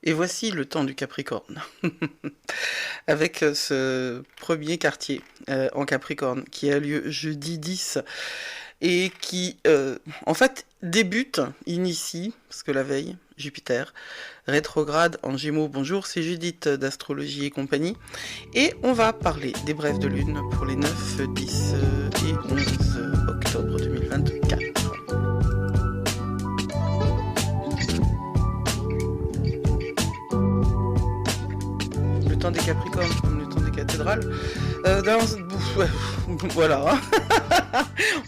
Et voici le temps du Capricorne, avec ce premier quartier en Capricorne qui a lieu jeudi 10 et qui, en fait, débute, initie, parce que la veille, Jupiter, rétrograde en Gémeaux. Bonjour, c'est Judith d'Astrologie et compagnie, et on va parler des brèves de lune pour les 9, 10 et 11 octobre 2024. Le temps des Capricornes, comme le temps des cathédrales. Voilà.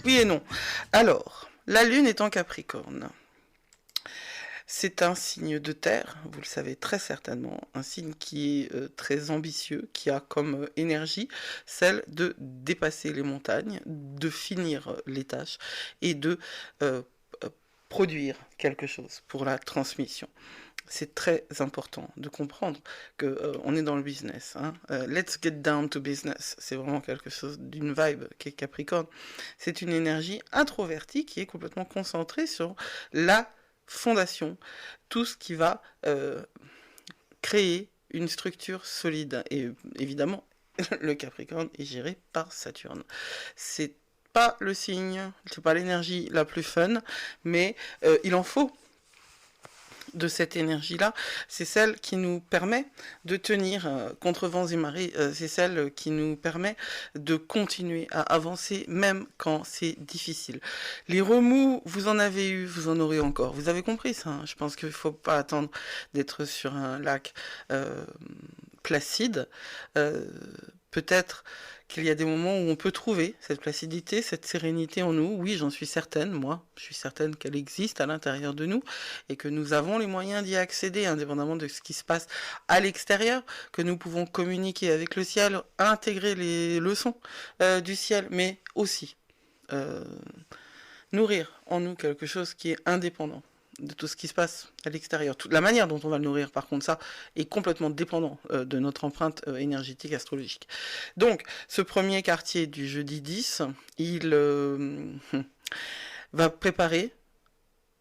Oui et non. Alors, la Lune est en Capricorne. C'est un signe de terre, vous le savez très certainement, un signe qui est très ambitieux, qui a comme énergie celle de dépasser les montagnes, de finir les tâches et de euh, produire quelque chose pour la transmission. C'est très important de comprendre que on est dans le business. Hein. Let's get down to business. C'est vraiment quelque chose d'une vibe qui est Capricorne. C'est une énergie introvertie qui est complètement concentrée sur la fondation, tout ce qui va créer une structure solide. Et évidemment, le Capricorne est géré par Saturne. C'est pas le signe, c'est pas l'énergie la plus fun, mais il en faut de cette énergie-là, c'est celle qui nous permet de tenir contre vents et marées, c'est celle qui nous permet de continuer à avancer même quand c'est difficile. Les remous, vous en avez eu, vous en aurez encore. Vous avez compris ça, hein. Je pense qu'il ne faut pas attendre d'être sur un lac placide. Peut-être qu'il y a des moments où on peut trouver cette placidité, cette sérénité en nous. Oui, j'en suis certaine, moi, je suis certaine qu'elle existe à l'intérieur de nous et que nous avons les moyens d'y accéder, indépendamment de ce qui se passe à l'extérieur, que nous pouvons communiquer avec le ciel, intégrer les leçons du ciel, mais aussi euh, nourrir en nous quelque chose qui est indépendant de tout ce qui se passe à l'extérieur. La manière dont on va le nourrir, par contre, ça, est complètement dépendant de notre empreinte énergétique astrologique. Donc, ce premier quartier du jeudi 10, il va préparer,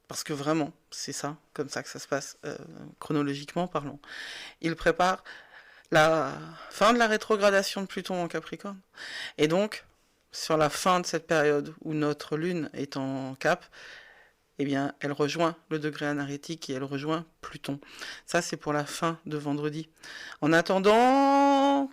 parce que vraiment, c'est ça, comme ça que ça se passe, chronologiquement parlant, il prépare la fin de la rétrogradation de Pluton en Capricorne. Et donc, sur la fin de cette période où notre lune est en Cap, eh bien, elle rejoint le degré anarétique et elle rejoint Pluton. Ça, c'est pour la fin de vendredi. En attendant,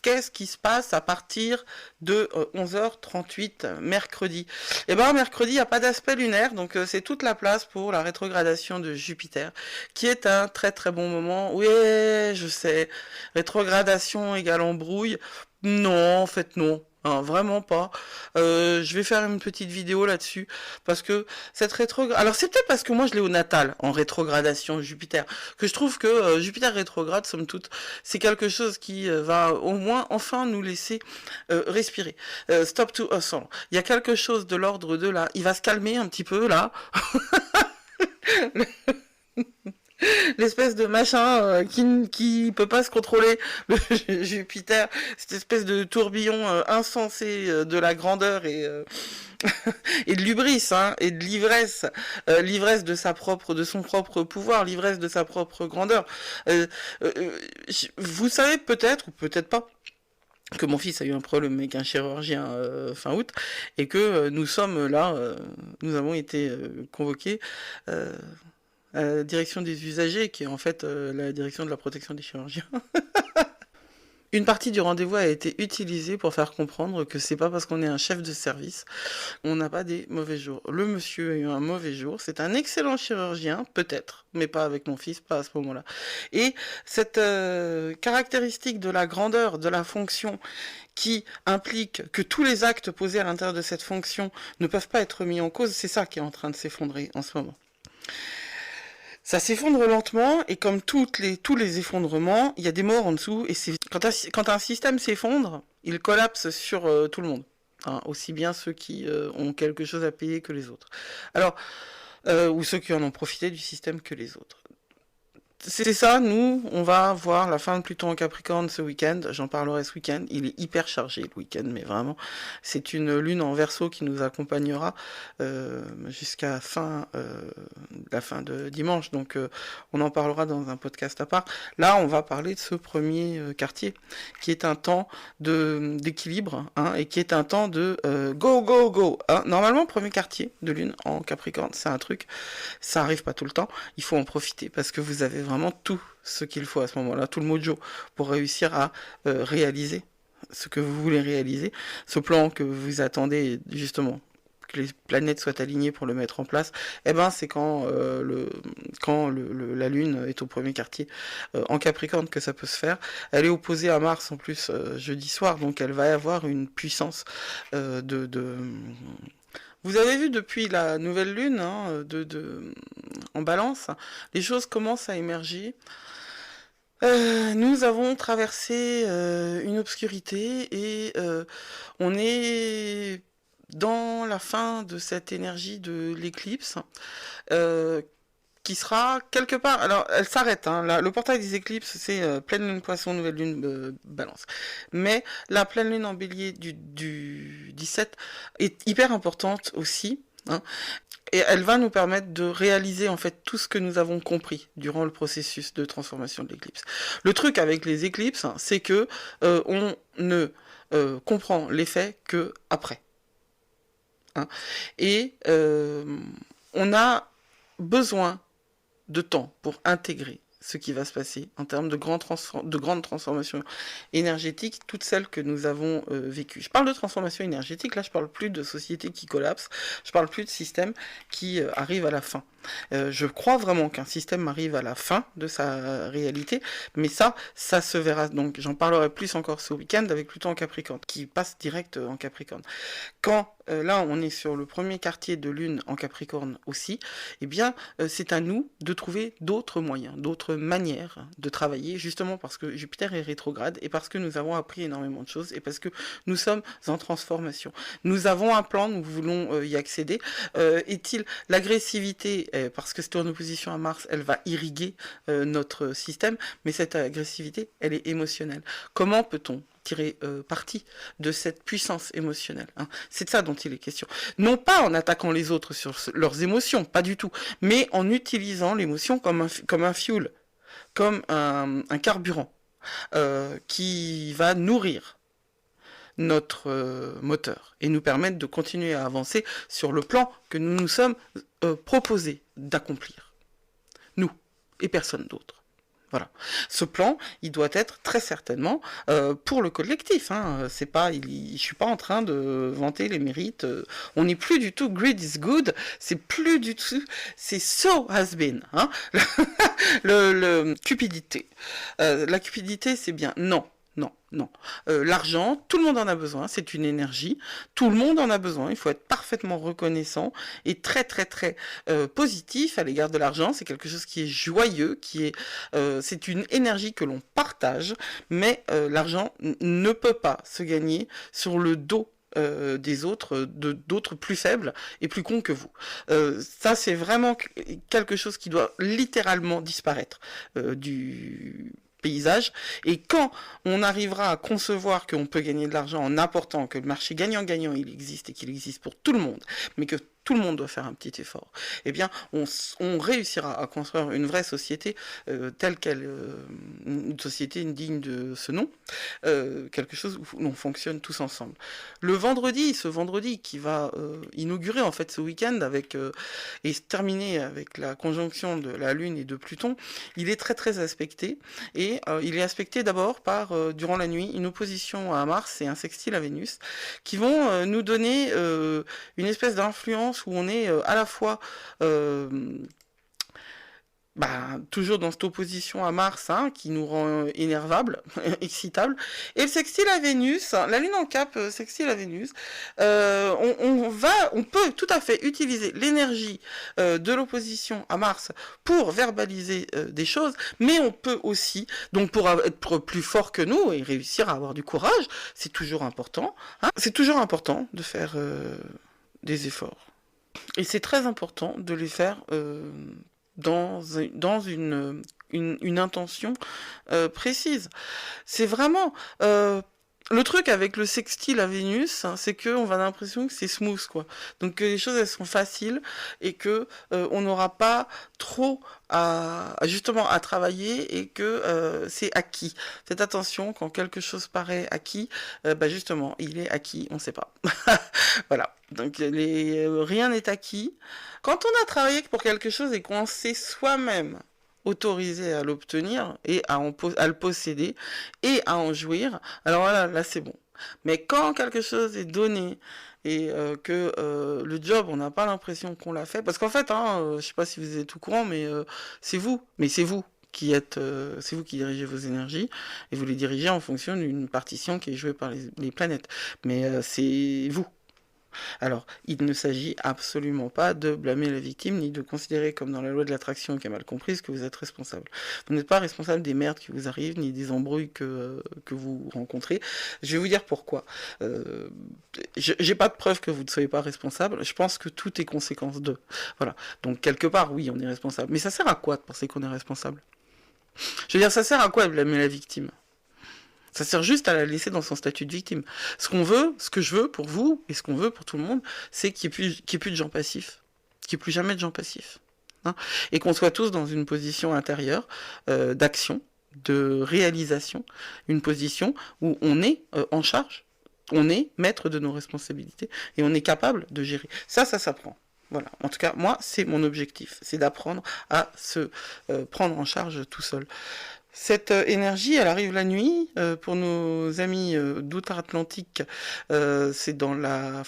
qu'est-ce qui se passe à partir de 11h38 mercredi? Eh bien, mercredi, il n'y a pas d'aspect lunaire, donc c'est toute la place pour la rétrogradation de Jupiter, qui est un très très bon moment. Oui, je sais, rétrogradation égale embrouille. Non, en fait, non. Hein, vraiment pas. Je vais faire une petite vidéo là-dessus parce que cette rétrogradation. Alors c'est peut-être parce que moi je l'ai au natal en rétrogradation Jupiter que je trouve que Jupiter rétrograde, somme toute, c'est quelque chose qui va au moins enfin nous laisser respirer. Stop to hustle. Il y a quelque chose de l'ordre de là. Il va se calmer un petit peu là. L'espèce de machin qui peut pas se contrôler, le Jupiter, cette espèce de tourbillon insensé de la grandeur et de l'hubris, hein, et de l'ivresse, l'ivresse de de son propre pouvoir, l'ivresse de sa propre grandeur. Euh, euh, vous savez peut-être ou peut-être pas que mon fils a eu un problème avec un chirurgien fin août et que nous sommes là, nous avons été convoqués à la direction des usagers, qui est en fait la direction de la protection des chirurgiens. Une partie du rendez-vous a été utilisée pour faire comprendre que c'est pas parce qu'on est un chef de service, on n'a pas des mauvais jours. Le monsieur a eu un mauvais jour, c'est un excellent chirurgien, peut-être, mais pas avec mon fils, pas à ce moment-là. Et cette caractéristique de la grandeur de la fonction qui implique que tous les actes posés à l'intérieur de cette fonction ne peuvent pas être mis en cause, c'est ça qui est en train de s'effondrer en ce moment. Ça s'effondre lentement et comme tous les effondrements, il y a des morts en dessous et quand un système s'effondre, il collapse sur tout le monde. Hein, aussi bien ceux qui ont quelque chose à payer que les autres. Alors, ou ceux qui en ont profité du système que les autres. c'est ça, nous, on va voir la fin de Pluton en Capricorne ce week-end, j'en parlerai ce week-end, il est hyper chargé le week-end, mais vraiment, c'est une lune en Verseau qui nous accompagnera jusqu'à la fin de dimanche, donc on en parlera dans un podcast à part. Là, on va parler de ce premier quartier, qui est un temps d'équilibre, hein, et qui est un temps de go, go, go. Hein. Normalement, premier quartier de lune en Capricorne, c'est un truc, ça arrive pas tout le temps, il faut en profiter, parce que vous avez vraiment tout ce qu'il faut à ce moment-là, tout le mojo pour réussir à réaliser ce que vous voulez réaliser, ce plan que vous attendez justement que les planètes soient alignées pour le mettre en place, eh ben c'est quand la Lune est au premier quartier en Capricorne que ça peut se faire. Elle est opposée à Mars en plus jeudi soir, donc elle va avoir une puissance Vous avez vu depuis la nouvelle lune hein, en balance, les choses commencent à émerger. Nous avons traversé une obscurité et on est dans la fin de cette énergie de l'éclipse qui sera quelque part... Alors, elle s'arrête. Hein, le portail des éclipses, c'est pleine lune poisson, nouvelle lune balance. Mais la pleine lune en bélier du 17 est hyper importante aussi. Hein, et elle va nous permettre de réaliser en fait tout ce que nous avons compris durant le processus de transformation de l'éclipse. Le truc avec les éclipses, hein, c'est que on ne comprend l'effet que après. Hein. Et on a besoin de temps pour intégrer ce qui va se passer en termes de grandes transformations énergétiques, toutes celles que nous avons vécues. Je parle de transformation énergétique, là je parle plus de sociétés qui collapsent, je parle plus de systèmes qui arrivent à la fin. Je crois vraiment qu'un système arrive à la fin de sa réalité, mais ça se verra. Donc j'en parlerai plus encore ce week-end avec Pluton en Capricorne, qui passe direct en Capricorne. Quand là on est sur le premier quartier de lune en Capricorne aussi, eh bien c'est à nous de trouver d'autres moyens, d'autres manières de travailler, justement parce que Jupiter est rétrograde et parce que nous avons appris énormément de choses et parce que nous sommes en transformation. Nous avons un plan, nous voulons y accéder. Est-il l'agressivité parce que c'est en opposition à Mars, elle va irriguer notre système, mais cette agressivité, elle est émotionnelle. Comment peut-on tirer parti de cette puissance émotionnelle hein. C'est de ça dont il est question. Non pas en attaquant les autres sur leurs émotions, pas du tout, mais en utilisant l'émotion comme un fuel, comme un carburant qui va nourrir notre moteur et nous permettre de continuer à avancer sur le plan que nous nous sommes proposés d'accomplir. Nous et personne d'autre. Voilà. Ce plan, il doit être très certainement pour le collectif. Hein. C'est pas, je suis pas en train de vanter les mérites. On n'est plus du tout greed is good. C'est plus du tout. C'est so has been. Hein. Cupidité. La cupidité, c'est bien. Non. Non. L'argent, tout le monde en a besoin, c'est une énergie, tout le monde en a besoin, il faut être parfaitement reconnaissant et très très très positif à l'égard de l'argent, c'est quelque chose qui est joyeux, c'est une énergie que l'on partage, mais l'argent ne peut pas se gagner sur le dos des autres, d'autres plus faibles et plus cons que vous. Ça, c'est vraiment quelque chose qui doit littéralement disparaître du paysage, et quand on arrivera à concevoir qu'on peut gagner de l'argent en apportant, que le marché gagnant-gagnant il existe et qu'il existe pour tout le monde, mais que tout le monde doit faire un petit effort, eh bien on réussira à construire une vraie société telle qu'elle, une société digne de ce nom, quelque chose où on fonctionne tous ensemble. Ce vendredi qui va inaugurer en fait ce week-end et se terminer avec la conjonction de la Lune et de Pluton, il est très très aspecté, et il est aspecté d'abord par, durant la nuit, une opposition à Mars et un sextile à Vénus, qui vont nous donner une espèce d'influence où on est à la fois toujours dans cette opposition à Mars, hein, qui nous rend énervables, excitables, et le sextile à Vénus, la Lune en Cap sextile à Vénus, on peut tout à fait utiliser l'énergie de l'opposition à Mars pour verbaliser des choses, mais on peut aussi, donc pour être plus fort que nous et réussir à avoir du courage, c'est toujours important, hein, c'est toujours important de faire des efforts. Et c'est très important de les faire dans une une intention précise. C'est vraiment... le truc avec le sextile à Vénus, hein, c'est qu'on va l'impression que c'est smooth, quoi. Donc que les choses, elles sont faciles et que on n'aura pas trop justement à travailler et que c'est acquis. Faites attention, quand quelque chose paraît acquis, bah justement, il est acquis, on ne sait pas. Voilà. Donc rien n'est acquis. Quand on a travaillé pour quelque chose et qu'on sait soi-même autorisé à l'obtenir et à le posséder et à en jouir, alors voilà, là c'est bon. Mais quand quelque chose est donné et que le job, on n'a pas l'impression qu'on l'a fait, parce qu'en fait, hein, je sais pas si vous êtes au courant, mais c'est vous qui êtes, c'est vous qui dirigez vos énergies et vous les dirigez en fonction d'une partition qui est jouée par les planètes. Mais c'est vous. Alors, il ne s'agit absolument pas de blâmer la victime, ni de considérer, comme dans la loi de l'attraction qui est mal comprise, que vous êtes responsable. Vous n'êtes pas responsable des merdes qui vous arrivent, ni des embrouilles que vous rencontrez. Je vais vous dire pourquoi. J'ai pas de preuve que vous ne soyez pas responsable. Je pense que tout est conséquence de. Voilà. Donc, quelque part, oui, on est responsable. Mais ça sert à quoi de penser qu'on est responsable? Je veux dire, ça sert à quoi de blâmer la victime? Ça sert juste à la laisser dans son statut de victime. Ce qu'on veut, ce que je veux pour vous, et ce qu'on veut pour tout le monde, c'est qu'il n'y ait plus de gens passifs. Qu'il n'y ait plus jamais de gens passifs. Hein, et qu'on soit tous dans une position intérieure d'action, de réalisation, une position où on est en charge, on est maître de nos responsabilités, et on est capable de gérer. Ça s'apprend. Voilà. En tout cas, moi, c'est mon objectif. C'est d'apprendre à se prendre en charge tout seul. Cette énergie, elle arrive la nuit. Pour nos amis d'outre-Atlantique, c'est dans la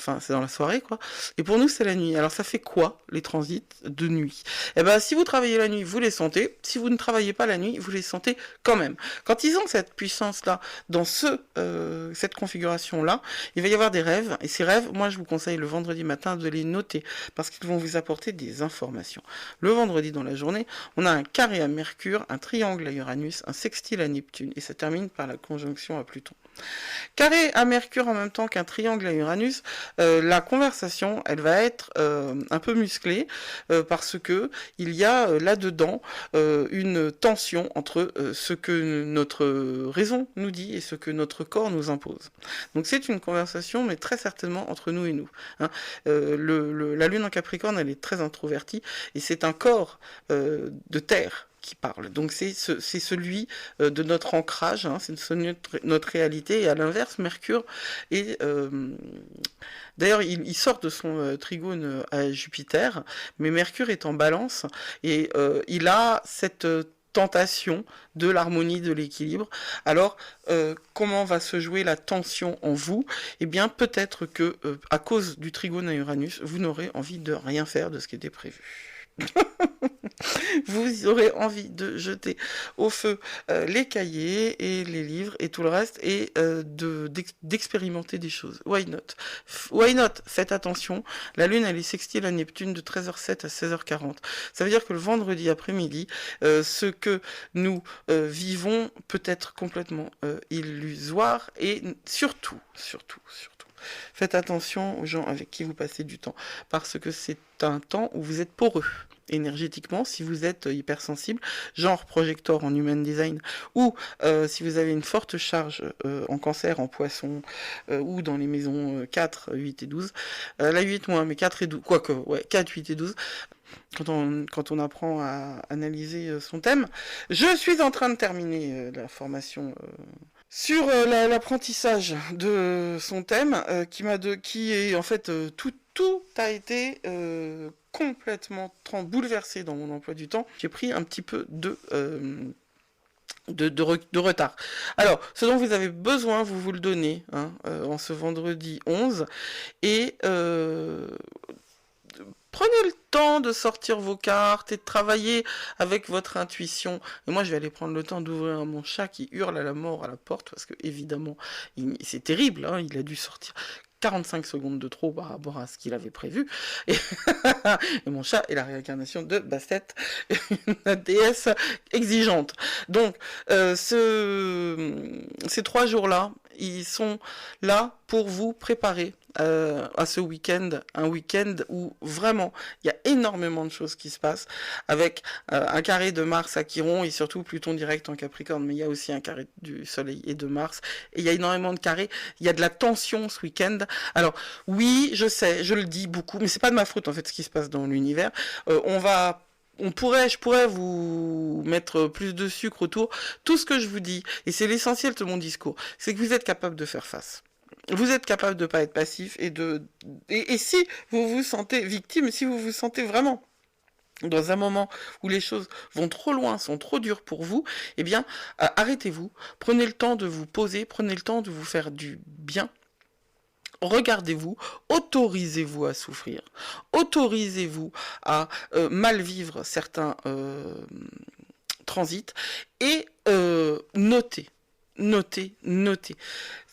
soirée, quoi. Et pour nous, c'est la nuit. Alors, ça fait quoi, les transits de nuit? Eh ben, si vous travaillez la nuit, vous les sentez. Si vous ne travaillez pas la nuit, vous les sentez quand même. Quand ils ont cette puissance-là, dans cette configuration-là, il va y avoir des rêves. Et ces rêves, moi, je vous conseille le vendredi matin de les noter, parce qu'ils vont vous apporter des informations. Le vendredi, dans la journée, on a un carré à Mercure, un triangle à Uranus, un sextile à Neptune, et ça termine par la conjonction à Pluton. Carré à Mercure en même temps qu'un triangle à Uranus, la conversation, elle va être un peu musclée, parce que il y a là-dedans une tension entre ce que notre raison nous dit et ce que notre corps nous impose. Donc c'est une conversation, mais très certainement entre nous et nous. Hein. La lune en Capricorne, elle est très introvertie, et c'est un corps de terre qui parle. Donc c'est celui de notre ancrage, hein, c'est notre réalité, et à l'inverse, Mercure est... D'ailleurs, il sort de son trigone à Jupiter, mais Mercure est en balance, et il a cette tentation de l'harmonie, de l'équilibre. Alors, comment va se jouer la tension en vous? Eh bien, peut-être que, à cause du trigone à Uranus, vous n'aurez envie de rien faire de ce qui était prévu. Vous aurez envie de jeter au feu les cahiers et les livres et tout le reste, et d'expérimenter des choses. Why not? Why not? Faites attention, la lune elle est sextile à Neptune de 13h07 à 16h40. Ça veut dire que le vendredi après-midi, ce que nous vivons peut être complètement illusoire, et surtout, faites attention aux gens avec qui vous passez du temps, parce que c'est un temps où vous êtes poreux énergétiquement, si vous êtes hypersensible, genre projecteur en human design, ou si vous avez une forte charge en cancer, en poisson, ou dans les maisons 4, 8 et 12, la 8 moins, mais 4 et 12, quoique, ouais, 4, 8 et 12, quand on apprend à analyser son thème. Je suis en train de terminer la formation sur l'apprentissage de son thème, qui est en fait tout a été complètement bouleversé dans mon emploi du temps. J'ai pris un petit peu de retard. Alors, ce dont vous avez besoin, vous le donnez hein, en ce vendredi 11, et prenez le temps de sortir vos cartes et de travailler avec votre intuition. Et moi, je vais aller prendre le temps d'ouvrir mon chat qui hurle à la mort à la porte, parce que évidemment, c'est terrible, hein, il a dû sortir 45 secondes de trop par rapport à ce qu'il avait prévu. Et, et mon chat est la réincarnation de Bastet, une déesse exigeante. Donc, ces 3 jours-là, ils sont là pour vous préparer à ce week-end, un week-end où vraiment il y a énormément de choses qui se passent, avec un carré de Mars à Chiron et surtout Pluton direct en Capricorne, mais il y a aussi un carré du Soleil et de Mars, et il y a énormément de carrés, il y a de la tension ce week-end. Alors oui, je sais, je le dis beaucoup, mais c'est pas de ma faute en fait ce qui se passe dans l'univers. Je pourrais vous mettre plus de sucre autour. Tout ce que je vous dis, et c'est l'essentiel de mon discours, c'est que vous êtes capable de faire face. Vous êtes capable de ne pas être passif et si vous vous sentez victime, si vous vous sentez vraiment dans un moment où les choses vont trop loin, sont trop dures pour vous, eh bien, arrêtez-vous, prenez le temps de vous poser, prenez le temps de vous faire du bien. Regardez-vous, autorisez-vous à souffrir, autorisez-vous à mal vivre certains transits et notez. Notez, notez.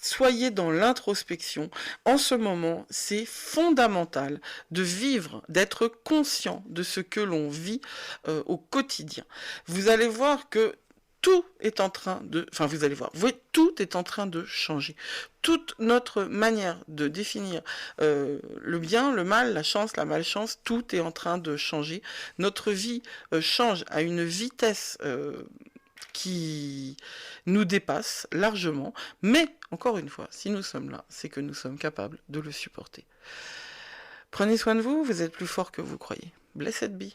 Soyez dans l'introspection. En ce moment, c'est fondamental de vivre, d'être conscient de ce que l'on vit au quotidien. Vous allez voir que tout est en train de... Enfin, vous allez voir, tout est en train de changer. Toute notre manière de définir le bien, le mal, la chance, la malchance, tout est en train de changer. Notre vie change à une vitesse qui nous dépasse largement, mais encore une fois, si nous sommes là, c'est que nous sommes capables de le supporter. Prenez soin de vous, vous êtes plus fort que vous croyez. Blessed be.